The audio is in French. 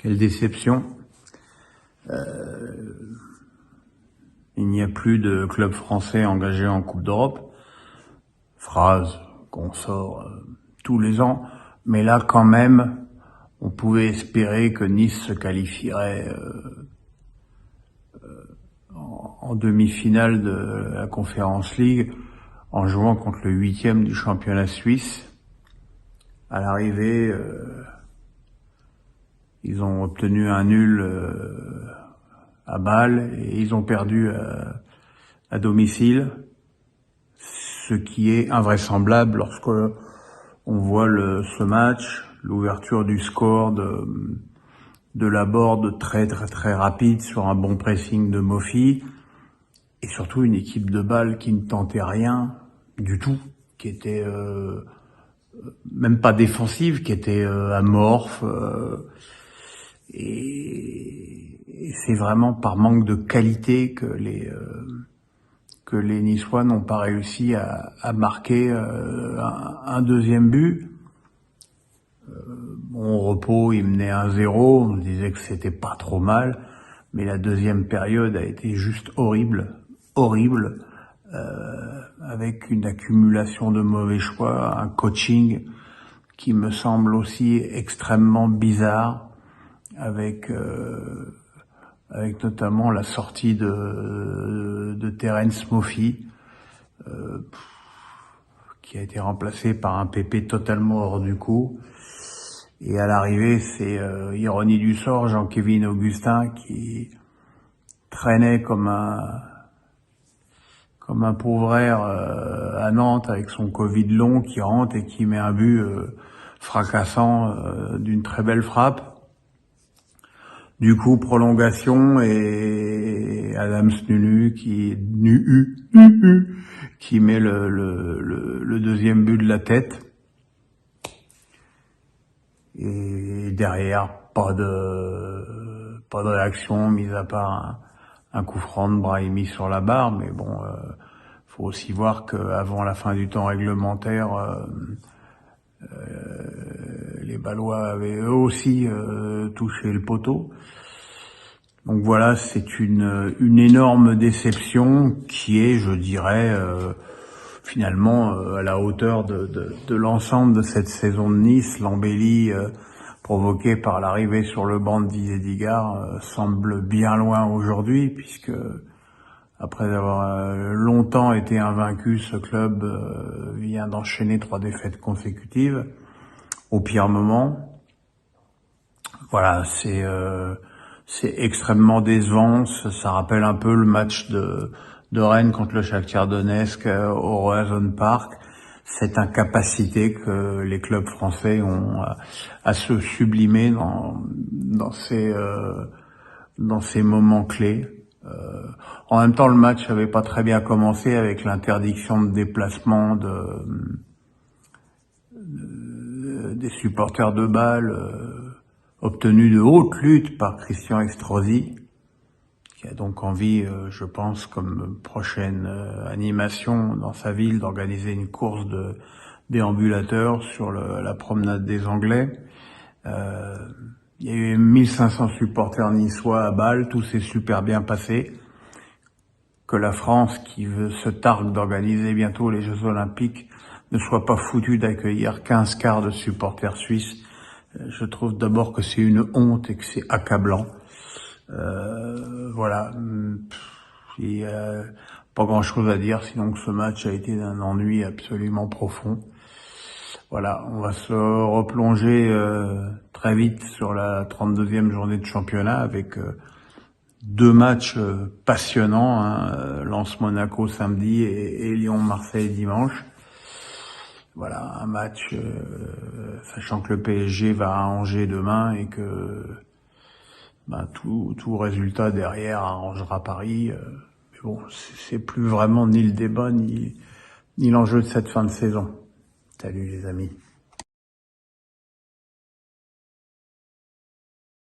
Quelle déception. Il n'y a plus de club français engagé en Coupe d'Europe. Phrase qu'on sort tous les ans. Mais là, quand même, on pouvait espérer que Nice se qualifierait en demi-finale de la Conference League en jouant contre le 8e du championnat suisse. À l'arrivée, ils ont obtenu un nul à Bâle et ils ont perdu à domicile, ce qui est invraisemblable lorsque on voit ce match, l'ouverture du score de Laborde très rapide sur un bon pressing de Mofi, et surtout une équipe de Bâle qui ne tentait rien du tout, qui était même pas défensive, qui était amorphe, et c'est vraiment par manque de qualité que les Niçois n'ont pas réussi à marquer un deuxième but. Au repos, ils menaient 1-0, on disait que c'était pas trop mal, mais la deuxième période a été juste horrible, avec une accumulation de mauvais choix, un coaching qui me semble aussi extrêmement bizarre, avec notamment la sortie de Terence Mofi, qui a été remplacé par un Pépé totalement hors du coup. Et à l'arrivée, c'est ironie du sort, Jean-Kévin Augustin qui traînait comme un pauvre à Nantes avec son Covid long, qui rentre et qui met un but fracassant d'une très belle frappe. Du coup, prolongation et Adams Nunu qui met le deuxième but de la tête. Et derrière, pas de réaction, mis à part un coup franc de Brahimi sur la barre. Mais bon, faut aussi voir qu'avant la fin du temps réglementaire, les Bâlois avaient eux aussi touché le poteau. Donc voilà, c'est une énorme déception qui est, je dirais, finalement à la hauteur de l'ensemble de cette saison de Nice. L'embellie provoquée par l'arrivée sur le banc de Didier Digard semble bien loin aujourd'hui, puisque après avoir longtemps été invaincu, ce club vient d'enchaîner 3 défaites consécutives au pire moment. Voilà, c'est extrêmement décevant. Ça rappelle un peu le match de Rennes contre le Shakhtar Donetsk au Roazhon Park. Cette incapacité que les clubs français ont à se sublimer dans ces moments clés. En même temps, le match n'avait pas très bien commencé avec l'interdiction de déplacement des supporters de Bâle, obtenue de haute lutte par Christian Estrosi, qui a donc envie, je pense, comme prochaine animation dans sa ville, d'organiser une course de déambulateurs sur la promenade des Anglais. Il y a eu 1500 supporters niçois à Bâle, tout s'est super bien passé. Que la France, qui se targue d'organiser bientôt les Jeux Olympiques, ne soit pas foutue d'accueillir 15 quarts de supporters suisses, je trouve d'abord que c'est une honte et que c'est accablant. Voilà. Il y a pas grand chose à dire, sinon que ce match a été d'un ennui absolument profond. Voilà, on va se replonger très vite sur la 32e journée de championnat avec 2 matchs passionnants, hein, Lens-Monaco samedi et Lyon-Marseille dimanche. Voilà, un match, sachant que le PSG va à Angers demain et que tout résultat derrière arrangera Paris. Mais bon, c'est plus vraiment ni le débat ni l'enjeu de cette fin de saison. Salut les amis.